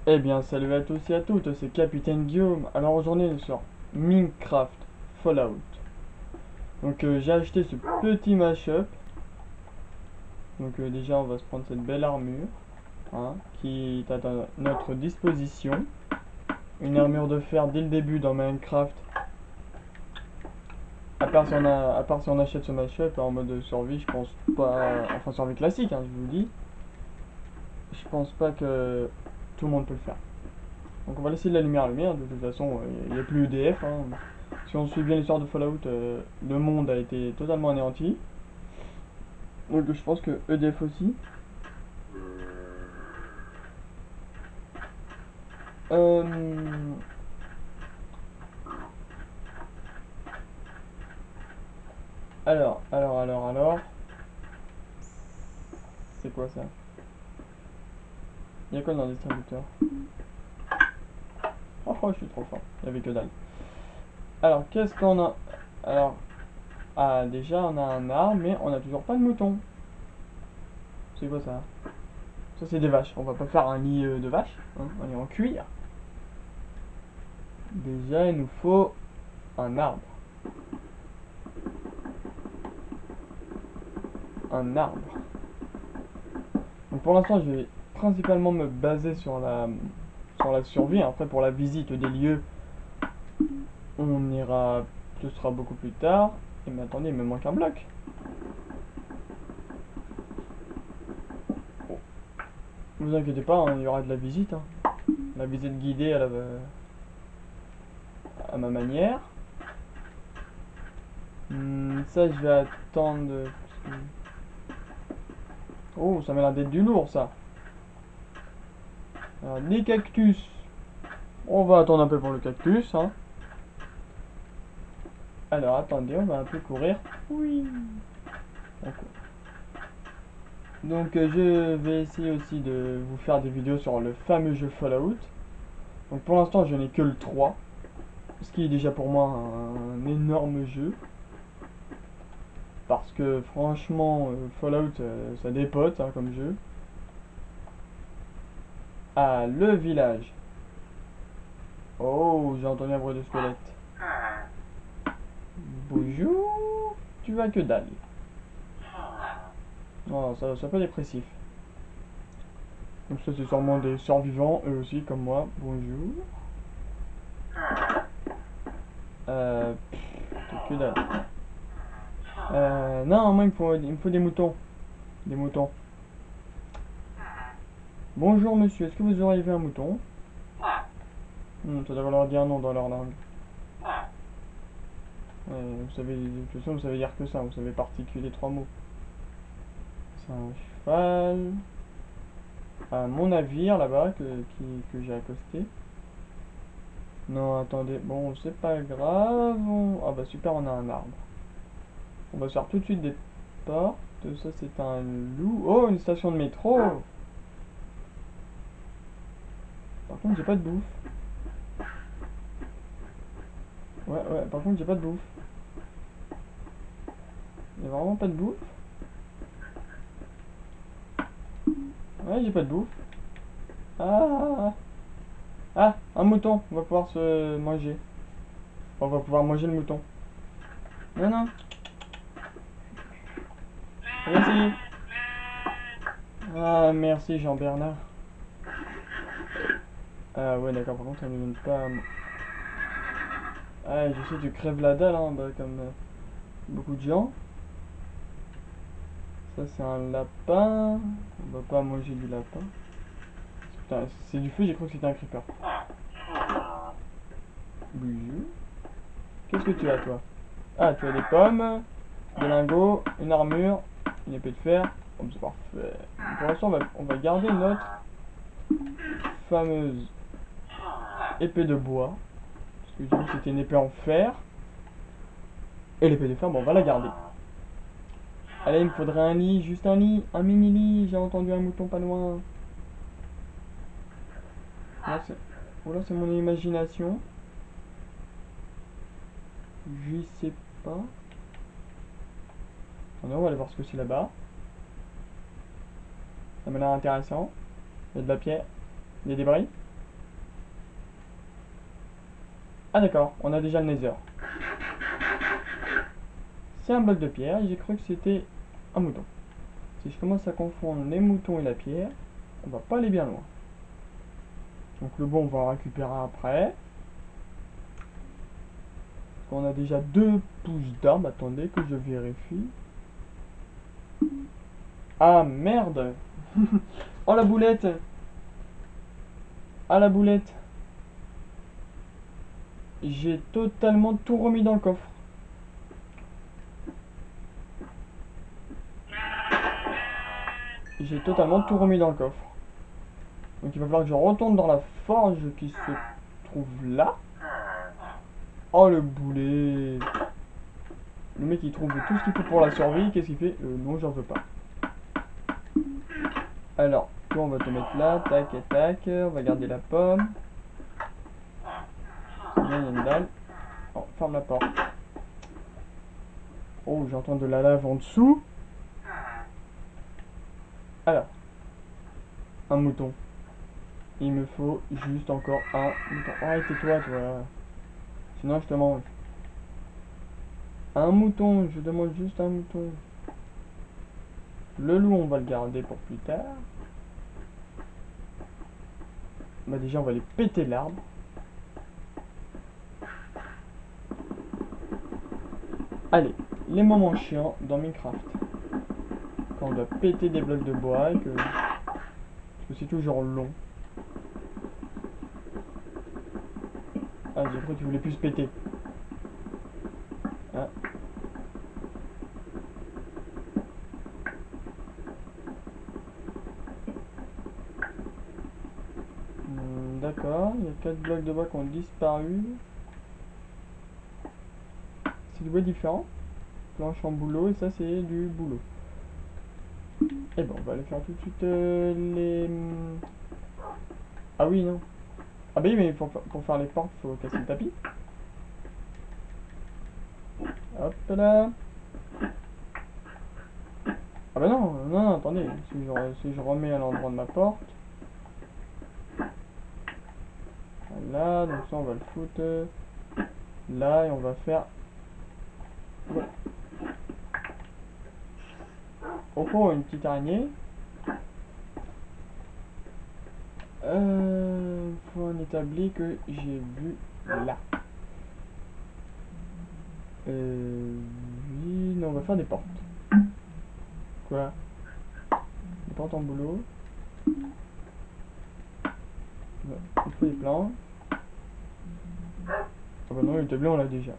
Eh bien, salut à tous et à toutes, c'est Capitaine Guillaume. Alors aujourd'hui, on est sur Minecraft Fallout. Donc j'ai acheté ce petit mashup. Donc déjà, on va se prendre cette belle armure, hein, qui est à notre disposition. Une armure de fer dès le début dans Minecraft. À part si on achète ce mashup en mode survie, je pense pas. Enfin, survie classique, hein, je vous dis. Je pense pas que tout le monde peut le faire. Donc on va laisser de la lumière à la lumière. De toute façon, il n'y a plus EDF, hein. Si on suit bien l'histoire de Fallout, le monde a été totalement anéanti. Donc je pense que EDF aussi. Euh, alors. C'est quoi ça? Il y a quoi dans le distributeur? Oh, je suis trop fort. Il y avait que dalle. Alors, qu'est-ce qu'on a? Alors, déjà, on a un arbre, mais on a toujours pas de mouton. C'est quoi ça? Ça, c'est des vaches. On va pas faire un lit de vaches, hein. On est en cuir. Déjà, il nous faut un arbre. Un arbre. Donc pour l'instant, je vais principalement me baser sur la survie. Après, pour la visite des lieux, on ira, ce sera beaucoup plus tard. Et mais attendez, il me manque un bloc. Oh, vous inquiétez pas, hein, il y aura de la visite, hein. La visite guidée à ma manière. Ça, je vais attendre. Oh, ça m'a l'air d'être du lourd, ça. Alors, des cactus. On va attendre un peu pour le cactus, hein. Alors, attendez, on va un peu courir. Oui. Donc je vais essayer aussi de vous faire des vidéos sur le fameux jeu Fallout. Donc pour l'instant je n'ai que le 3. Ce qui est déjà pour moi un énorme jeu. Parce que franchement Fallout ça dépote, hein, comme jeu. Ah, le village. Oh, j'ai entendu un bruit de squelette. Bonjour. Tu vas que dalle. Oh, ça pas dépressif. Donc ça c'est sûrement des survivants, eux aussi comme moi. Bonjour. Que dalle. Non, moi il me faut des moutons. Des moutons. Bonjour monsieur, est-ce que vous auriez vu un mouton? Ça doit leur dire non dans leur langue. Vous savez, de toute façon, vous savez dire que ça, vous savez particulier trois mots. C'est un cheval. Mon navire là-bas que j'ai accosté. Non, attendez, bon, c'est pas grave. Ah bah super, on a un arbre. On va se faire tout de suite des portes. Ça, c'est un loup. Oh, une station de métro. Par contre, j'ai pas de bouffe. Ouais, par contre, j'ai pas de bouffe. Y'a vraiment pas de bouffe? Ouais, j'ai pas de bouffe. Ah, un mouton. On va pouvoir se manger. On va pouvoir manger le mouton. Non, non. Vas-y. Ah, merci Jean-Bernard. Ah ouais, d'accord. Par contre, ça ne donne pas... Ah, je sais, tu crèves la dalle, hein, bah, comme beaucoup de gens. Ça, c'est un lapin. On va pas manger du lapin. Putain, c'est du feu, j'ai cru que c'était un creeper. Bonjour. Qu'est-ce que tu as, toi? Ah, tu as des pommes, des lingots, une armure, une épée de fer. Oh, c'est parfait. Pour l'instant, on va garder notre fameuse épée de bois. Parce que j'ai vu que c'était une épée en fer. Et l'épée de fer, bon, on va la garder. Allez, il me faudrait un lit, juste un lit, un mini lit. J'ai entendu un mouton pas loin. Là, c'est mon imagination. Je sais pas. Attendez, on va aller voir ce que c'est là-bas. Ça m'a l'air intéressant. Il y a de la pierre. Il y a des débris. Ah d'accord, on a déjà le nether. C'est un bloc de pierre et j'ai cru que c'était un mouton. Si je commence à confondre les moutons et la pierre, on va pas aller bien loin. Donc le bon, on va en récupérer après. On a déjà 2 pousses d'arbre. Attendez que je vérifie. Ah merde. Oh la boulette. Ah la boulette. J'ai totalement tout remis dans le coffre. J'ai totalement tout remis dans le coffre. Donc il va falloir que je retourne dans la forge qui se trouve là. Oh le boulet. Le mec il trouve tout ce qu'il faut pour la survie. Qu'est-ce qu'il fait? Non, j'en veux pas. Alors, toi on va te mettre là, tac et tac. On va garder la pomme. C'est bien, il y a une dalle. Oh, ferme la porte. Oh, j'entends de la lave en dessous. Alors, un mouton. Il me faut juste encore un mouton. Oh, tais-toi, toi. Sinon, je te mange. Un mouton, je demande juste un mouton. Le loup, on va le garder pour plus tard. Bah déjà, on va aller péter l'arbre. Allez, les moments chiants dans Minecraft. Quand on doit péter des blocs de bois et que... Parce que c'est toujours long. Ah, j'ai cru que tu voulais plus se péter. Ah. D'accord, il y a 4 blocs de bois qui ont disparu. C'est du bois différent. Planche en boulot et ça c'est du boulot. Et bon, on va aller faire tout de suite les... Ah oui, non. Ah bah oui, mais pour faire les portes, il faut casser le tapis. Hop là. Ah bah non, non, attendez. Si je remets à l'endroit de ma porte. Voilà, donc ça on va le foutre là et on va faire... Voilà. Oh, une petite araignée. Faut en établir que j'ai vu là. Oui, non, on va faire des portes. Quoi? Des portes en boulot. Il faut des plans. Ah bah non, le tablier on l'a déjà.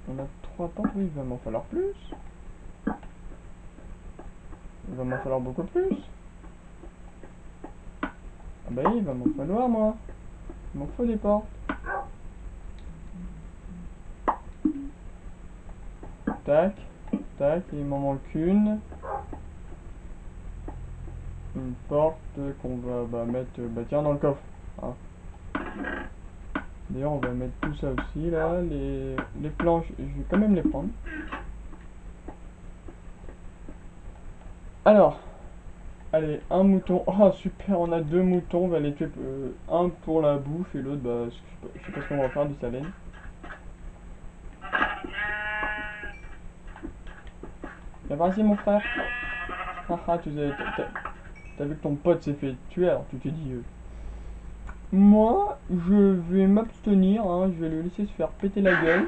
On a 3 portes, oui, il va m'en falloir plus. Il va m'en falloir beaucoup plus. Ah bah oui, il va m'en falloir moi. Il m'en faut des portes. Tac, tac, il m'en manque une. Une porte qu'on va mettre tiens, dans le coffre. Hein. D'ailleurs on va mettre tout ça aussi là. Les planches, je vais quand même les prendre. Alors, allez, un mouton. Oh super, on a 2 moutons. On va les tuer. Un pour la bouffe et l'autre, bah, je sais pas ce qu'on va faire du salaine. Viens par ici mon frère. Haha, t'as vu que ton pote s'est fait tuer, alors tu t'es dit... Moi, je vais m'abstenir, hein, je vais le laisser se faire péter la gueule.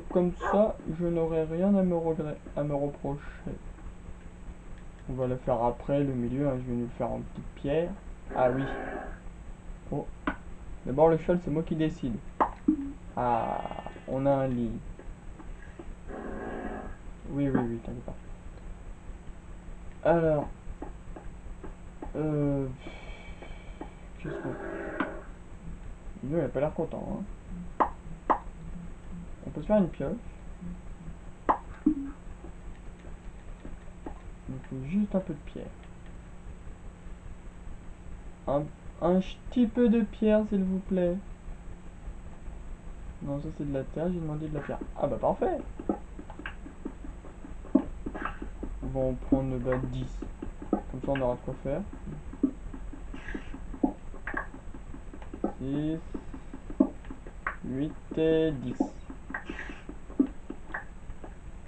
Comme ça, je n'aurai rien à me reprocher. On va le faire après, le milieu, hein, je vais nous le faire en petite pierre. Ah oui. Oh. D'abord le cheval, c'est moi qui décide. Ah, on a un lit. Oui, oui, oui, t'inquiète pas. Alors... Qu'est-ce qu'on... Il a pas l'air content, hein. On peut se faire une pioche. Il me faut juste un peu de pierre. Un petit peu de pierre, s'il vous plaît. Non, ça c'est de la terre, j'ai demandé de la pierre. Ah bah parfait. On va en prendre 10. Comme ça on aura de quoi faire. 6, 8 et 10.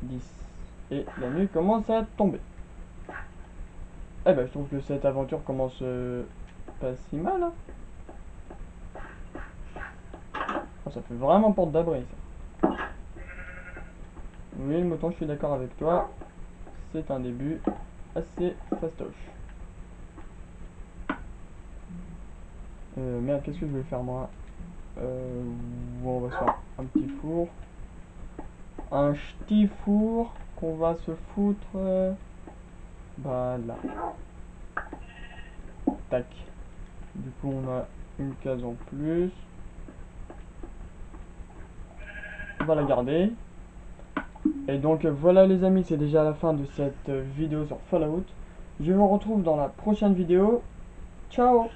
10. Et la nuit commence à tomber. Eh ben, je trouve que cette aventure commence pas si mal. Hein. Oh, ça fait vraiment porte d'abri, ça. Oui, le mouton, je suis d'accord avec toi. C'est un début assez fastoche. Merde, qu'est-ce que je vais faire, moi bon, on va se faire un petit four. Un ch'ti four qu'on va se foutre... bah, là. Tac. Du coup, on a une case en plus. On va la garder. Et donc voilà les amis, c'est déjà la fin de cette vidéo sur Fallout. Je vous retrouve dans la prochaine vidéo. Ciao!